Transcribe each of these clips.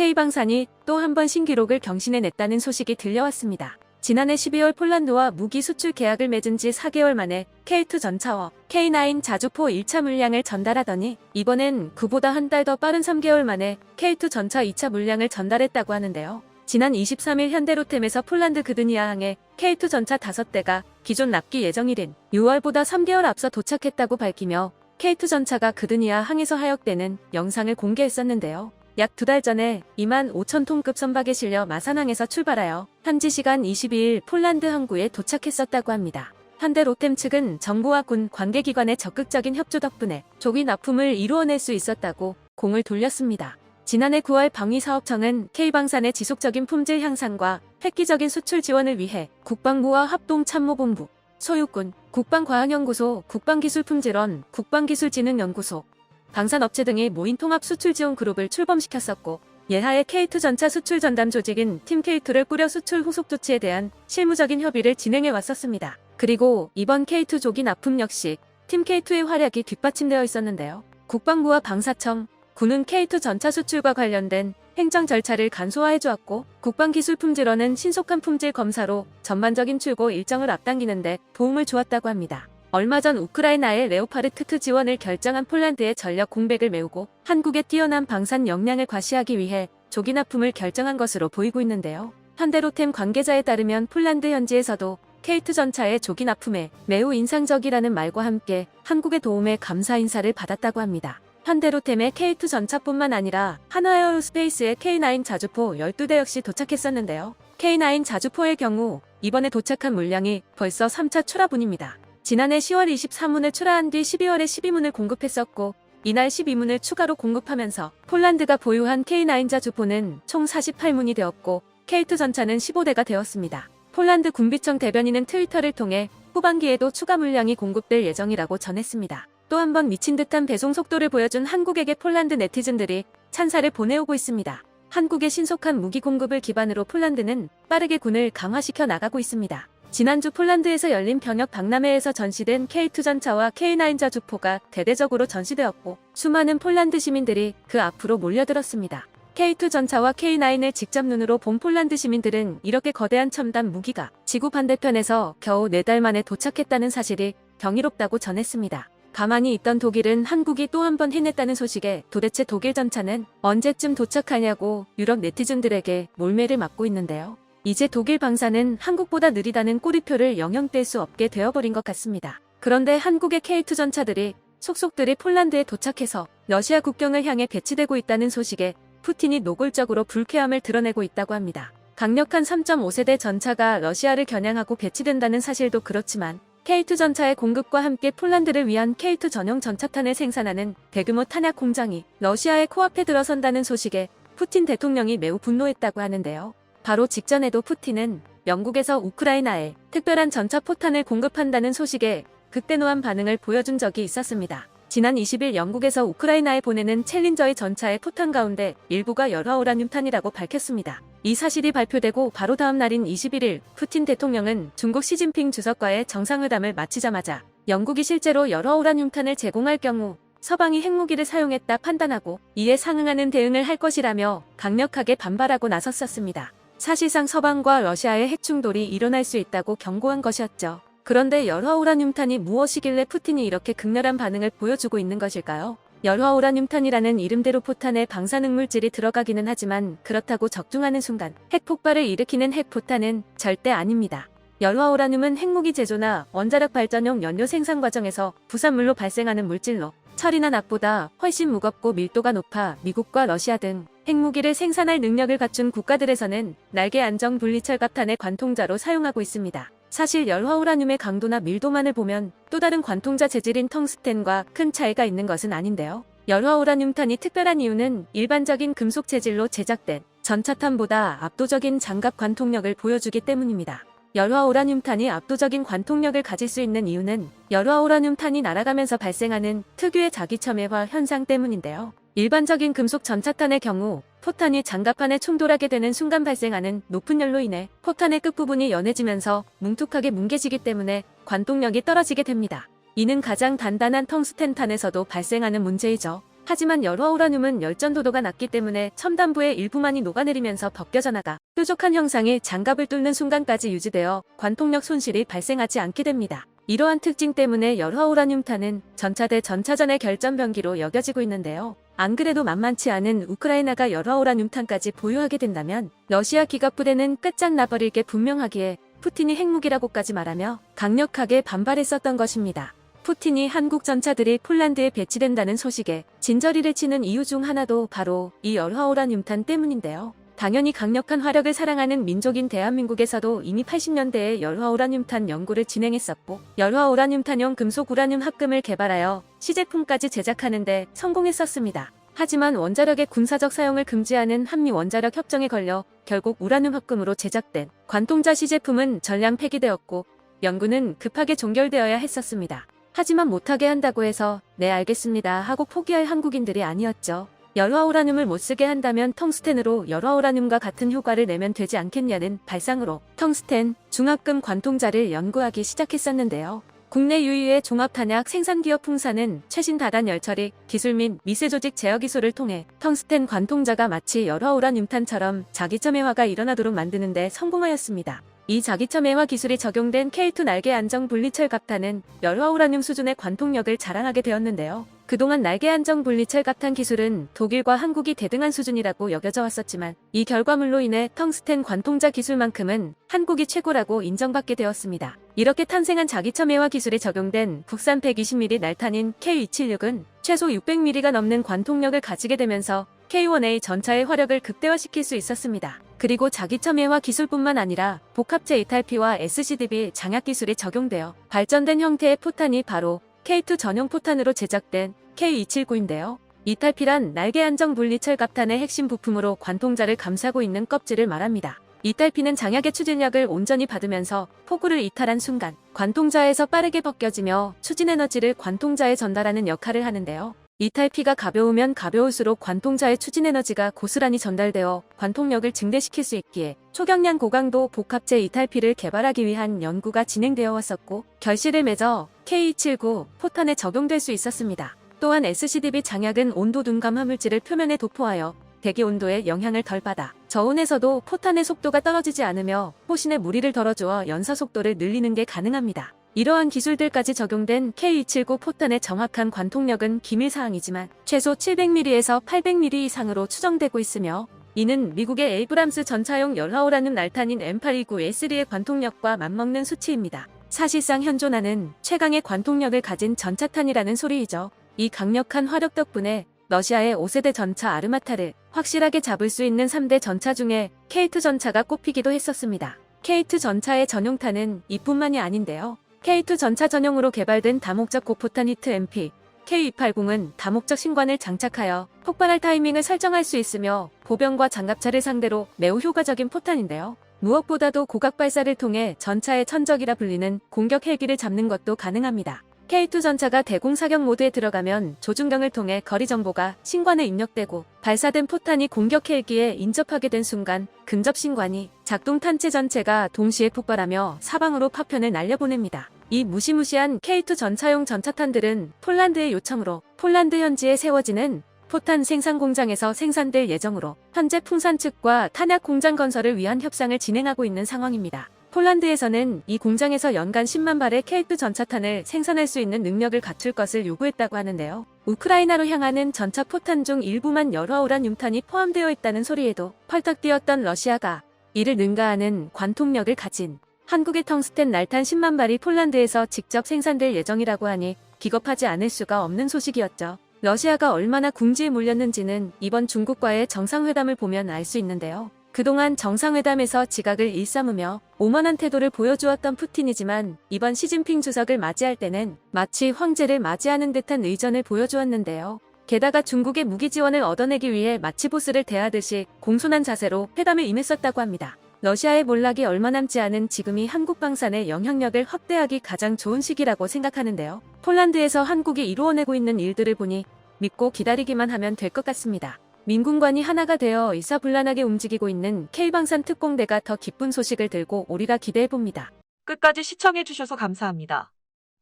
K방산이 또 한 번 신기록을 경신해냈다는 소식이 들려왔습니다. 지난해 12월 폴란드와 무기 수출 계약을 맺은 지 4개월 만에 K2 전차와 K9 자주포 1차 물량을 전달하더니 이번엔 그보다 한 달 더 빠른 3개월 만에 K2 전차 2차 물량을 전달했다고 하는데요. 지난 23일 현대로템에서 폴란드 그드니아항에 K2 전차 5대가 기존 납기 예정일인 6월보다 3개월 앞서 도착했다고 밝히며 K2 전차가 그드니아 항에서 하역되는 영상을 공개했었는데요. 약 2달 전에 25,000톤급 선박에 실려 마산항에서 출발하여 현지 시간 22일 폴란드 항구에 도착했었다고 합니다. 현대로템 측은 정부와 군 관계기관의 적극적인 협조 덕분에 조기 납품을 이루어낼 수 있었다고 공을 돌렸습니다. 지난해 9월 방위사업청은 K방산의 지속적인 품질 향상과 획기적인 수출 지원을 위해 국방부와 합동참모본부, 소유군, 국방과학연구소, 국방기술품질원, 국방기술진흥연구소, 방산업체 등의 모인 통합 수출 지원 그룹을 출범시켰었고 예하의 K2 전차 수출 전담 조직인 팀 K2를 꾸려 수출 후속 조치에 대한 실무적인 협의를 진행해 왔었습니다. 그리고 이번 K2 조기 납품 역시 팀 K2의 활약이 뒷받침되어 있었는데요. 국방부와 방사청, 군은 K2 전차 수출과 관련된 행정 절차를 간소화해 주었고 국방기술품질원은 신속한 품질 검사로 전반적인 출고 일정을 앞당기는 데 도움을 주었다고 합니다. 얼마 전 우크라이나의 레오파르트 2 지원을 결정한 폴란드의 전력 공백을 메우고 한국의 뛰어난 방산 역량을 과시하기 위해 조기 납품을 결정한 것으로 보이고 있는데요. 현대로템 관계자에 따르면 폴란드 현지에서도 K2 전차의 조기 납품에 매우 인상적이라는 말과 함께 한국의 도움에 감사 인사를 받았다고 합니다. 현대로템의 K2 전차뿐만 아니라 한화에어로스페이스의 K9 자주포 12대 역시 도착했었는데요. K9 자주포의 경우 이번에 도착한 물량이 벌써 3차 출하분입니다. 지난해 10월 23문을 출하한 뒤 12월에 12문을 공급했었고 이날 12문을 추가로 공급하면서 폴란드가 보유한 K9 자주포는 총 48문이 되었고 K2 전차는 15대가 되었습니다. 폴란드 군비청 대변인은 트위터를 통해 후반기에도 추가 물량이 공급될 예정이라고 전했습니다. 또 한 번 미친 듯한 배송 속도를 보여준 한국에게 폴란드 네티즌들이 찬사를 보내오고 있습니다. 한국의 신속한 무기 공급을 기반으로 폴란드는 빠르게 군을 강화시켜 나가고 있습니다. 지난주 폴란드에서 열린 병역 박람회에서 전시된 K2 전차와 K9 자주포가 대대적으로 전시되었고 수많은 폴란드 시민들이 그 앞으로 몰려들었습니다. K2 전차와 K9을 직접 눈으로 본 폴란드 시민들은 이렇게 거대한 첨단 무기가 지구 반대편에서 겨우 4달 만에 도착했다는 사실이 경이롭다고 전했습니다. 가만히 있던 독일은 한국이 또 한 번 해냈다는 소식에 도대체 독일 전차는 언제쯤 도착하냐고 유럽 네티즌들에게 몰매를 맞고 있는데요. 이제 독일 방산은 한국보다 느리다는 꼬리표를 영영 뗄 수 없게 되어버린 것 같습니다. 그런데 한국의 K2 전차들이 속속들이 폴란드에 도착해서 러시아 국경을 향해 배치되고 있다는 소식에 푸틴이 노골적으로 불쾌함을 드러내고 있다고 합니다. 강력한 3.5세대 전차가 러시아를 겨냥하고 배치된다는 사실도 그렇지만 K2 전차의 공급과 함께 폴란드를 위한 K2 전용 전차탄을 생산하는 대규모 탄약 공장이 러시아의 코앞에 들어선다는 소식에 푸틴 대통령이 매우 분노했다고 하는데요. 바로 직전에도 푸틴은 영국에서 우크라이나에 특별한 전차 포탄을 공급한다는 소식에 극대노한 반응을 보여준 적이 있었습니다. 지난 20일 영국에서 우크라이나에 보내는 챌린저의 전차의 포탄 가운데 일부가 열화우라늄탄이라고 밝혔습니다. 이 사실이 발표되고 바로 다음 날인 21일 푸틴 대통령은 중국 시진핑 주석과의 정상회담을 마치자마자 영국이 실제로 열화우라늄탄을 제공할 경우 서방이 핵무기를 사용했다 판단하고 이에 상응하는 대응을 할 것이라며 강력하게 반발하고 나섰었습니다. 사실상 서방과 러시아의 핵충돌이 일어날 수 있다고 경고한 것이었죠. 그런데 열화우라늄탄이 무엇이길래 푸틴이 이렇게 극렬한 반응을 보여주고 있는 것일까요? 열화우라늄탄이라는 이름대로 포탄에 방사능물질이 들어가기는 하지만 그렇다고 적중하는 순간 핵폭발을 일으키는 핵포탄은 절대 아닙니다. 열화우라늄은 핵무기 제조나 원자력 발전용 연료 생산 과정에서 부산물로 발생하는 물질로 철이나 납보다 훨씬 무겁고 밀도가 높아 미국과 러시아 등 핵무기를 생산할 능력을 갖춘 국가들에서는 날개 안정 분리철갑탄의 관통자로 사용하고 있습니다. 사실 열화우라늄의 강도나 밀도만을 보면 또 다른 관통자 재질인 텅스텐과 큰 차이가 있는 것은 아닌데요. 열화우라늄탄이 특별한 이유는 일반적인 금속 재질로 제작된 전차탄보다 압도적인 장갑 관통력을 보여주기 때문입니다. 열화우라늄탄이 압도적인 관통력을 가질 수 있는 이유는 열화우라늄탄이 날아가면서 발생하는 특유의 자기첨예화 현상 때문인데요. 일반적인 금속 전차탄의 경우 포탄이 장갑판에 충돌하게 되는 순간 발생하는 높은 열로 인해 포탄의 끝부분이 연해지면서 뭉툭하게 뭉개지기 때문에 관통력이 떨어지게 됩니다. 이는 가장 단단한 텅스텐탄에서도 발생하는 문제이죠. 하지만 열화우라늄은 열전도도가 낮기 때문에 첨단부의 일부만이 녹아내리면서 벗겨져 나가 뾰족한 형상이 장갑을 뚫는 순간까지 유지되어 관통력 손실이 발생하지 않게 됩니다. 이러한 특징 때문에 열화우라늄탄은 전차대 전차전의 결전병기로 여겨지고 있는데요. 안 그래도 만만치 않은 우크라이나가 열화우라늄탄까지 보유하게 된다면 러시아 기갑부대는 끝장나버릴 게 분명하기에 푸틴이 핵무기라고까지 말하며 강력하게 반발했었던 것입니다. 푸틴이 한국 전차들이 폴란드에 배치된다는 소식에 진저리를 치는 이유 중 하나도 바로 이 열화우라늄탄 때문인데요. 당연히 강력한 화력을 사랑하는 민족인 대한민국에서도 이미 80년대에 열화우라늄탄 연구를 진행했었고 열화우라늄탄용 금속 우라늄 합금을 개발하여 시제품까지 제작하는 데 성공했었습니다. 하지만 원자력의 군사적 사용을 금지하는 한미 원자력 협정에 걸려 결국 우라늄 합금으로 제작된 관통자 시제품은 전량 폐기되었고 연구는 급하게 종결되어야 했었습니다. 하지만 못하게 한다고 해서 네 알겠습니다 하고 포기할 한국인들이 아니었죠. 열화우라늄을 못쓰게 한다면 텅스텐으로 열화우라늄과 같은 효과를 내면 되지 않겠냐는 발상으로 텅스텐 중합금 관통자를 연구하기 시작했었는데요. 국내 유일의 종합탄약 생산기업 풍사는 최신 다단 열처리 기술 및 미세조직 제어 기술을 통해 텅스텐 관통자가 마치 열화우라늄탄처럼 자기첨예화가 일어나도록 만드는 데 성공하였습니다. 이 자기첨예화 기술이 적용된 K2 날개 안정 분리철 갑탄은 열화우라늄 수준의 관통력을 자랑하게 되었는데요. 그동안 날개 안정 분리철 갑탄 기술은 독일과 한국이 대등한 수준이라고 여겨져 왔었지만 이 결과물로 인해 텅스텐 관통자 기술만큼은 한국이 최고라고 인정받게 되었습니다. 이렇게 탄생한 자기첨예화 기술이 적용된 국산 120mm 날탄인 K276은 최소 600mm가 넘는 관통력을 가지게 되면서 K1A 전차의 화력을 극대화시킬 수 있었습니다. 그리고 자기첨예화 기술뿐만 아니라 복합체 이탈피와 SCDB 장약 기술이 적용되어 발전된 형태의 포탄이 바로 K2 전용 포탄으로 제작된 K279인데요. 이탈피란 날개 안정 분리철 갑탄의 핵심 부품으로 관통자를 감싸고 있는 껍질을 말합니다. 이탈피는 장약의 추진력을 온전히 받으면서 포구를 이탈한 순간 관통자에서 빠르게 벗겨지며 추진 에너지를 관통자에 전달하는 역할을 하는데요. 이탈피가 가벼우면 가벼울수록 관통자의 추진 에너지가 고스란히 전달되어 관통력을 증대시킬 수 있기에 초경량 고강도 복합체 이탈피를 개발하기 위한 연구가 진행되어 왔었고 결실을 맺어 K279 포탄에 적용될 수 있었습니다. 또한 SCDB 장약은 온도 둔감 화물질을 표면에 도포하여 대기 온도에 영향을 덜 받아 저온에서도 포탄의 속도가 떨어지지 않으며 포신의 무리를 덜어주어 연사 속도를 늘리는 게 가능합니다. 이러한 기술들까지 적용된 K279 포탄의 정확한 관통력은 기밀사항이지만 최소 700mm에서 800mm 이상으로 추정되고 있으며 이는 미국의 에이브람스 전차용 열화우라늄 날탄인 M829S3의 관통력과 맞먹는 수치입니다. 사실상 현존하는 최강의 관통력을 가진 전차탄이라는 소리이죠. 이 강력한 화력 덕분에 러시아의 5세대 전차 아르마타를 확실하게 잡을 수 있는 3대 전차 중에 K2 전차가 꼽히기도 했었습니다. K2 전차의 전용탄은 이뿐만이 아닌데요. K2 전차 전용으로 개발된 다목적 고포탄 히트 MP K280은 다목적 신관을 장착하여 폭발할 타이밍을 설정할 수 있으며 보병과 장갑차를 상대로 매우 효과적인 포탄인데요. 무엇보다도 고각 발사를 통해 전차의 천적이라 불리는 공격 헬기를 잡는 것도 가능합니다. K2 전차가 대공 사격 모드에 들어가면 조준경을 통해 거리 정보가 신관에 입력되고 발사된 포탄이 공격 헬기에 인접하게 된 순간 근접 신관이 작동 탄체 전체가 동시에 폭발하며 사방으로 파편을 날려보냅니다. 이 무시무시한 K2 전차용 전차탄들은 폴란드의 요청으로 폴란드 현지에 세워지는 포탄 생산 공장에서 생산될 예정으로 현재 풍산 측과 탄약 공장 건설을 위한 협상을 진행하고 있는 상황입니다. 폴란드에서는 이 공장에서 연간 10만 발의 K2 전차탄을 생산할 수 있는 능력을 갖출 것을 요구했다고 하는데요. 우크라이나로 향하는 전차 포탄 중 일부만 열화우라늄탄이 포함되어 있다는 소리에도 펄떡 뛰었던 러시아가 이를 능가하는 관통력을 가진 한국의 텅스텐 날탄 10만 발이 폴란드에서 직접 생산될 예정이라고 하니 기겁하지 않을 수가 없는 소식이었죠. 러시아가 얼마나 궁지에 몰렸는지는 이번 중국과의 정상회담을 보면 알 수 있는데요. 그동안 정상회담에서 지각을 일삼으며 오만한 태도를 보여주었던 푸틴이지만 이번 시진핑 주석을 맞이할 때는 마치 황제를 맞이하는 듯한 의전을 보여주었는데요. 게다가 중국의 무기 지원을 얻어내기 위해 마치 보스를 대하듯이 공손한 자세로 회담에 임했었다고 합니다. 러시아의 몰락이 얼마 남지 않은 지금이 한국 방산의 영향력을 확대하기 가장 좋은 시기라고 생각하는데요. 폴란드에서 한국이 이루어내고 있는 일들을 보니 믿고 기다리기만 하면 될 것 같습니다. 민군관이 하나가 되어 일사불란하게 움직이고 있는 K방산 특공대가 더 기쁜 소식을 들고 오리라 기대해봅니다. 끝까지 시청해주셔서 감사합니다.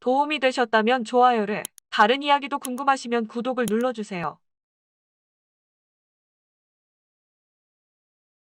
도움이 되셨다면 좋아요를, 다른 이야기도 궁금하시면 구독을 눌러주세요.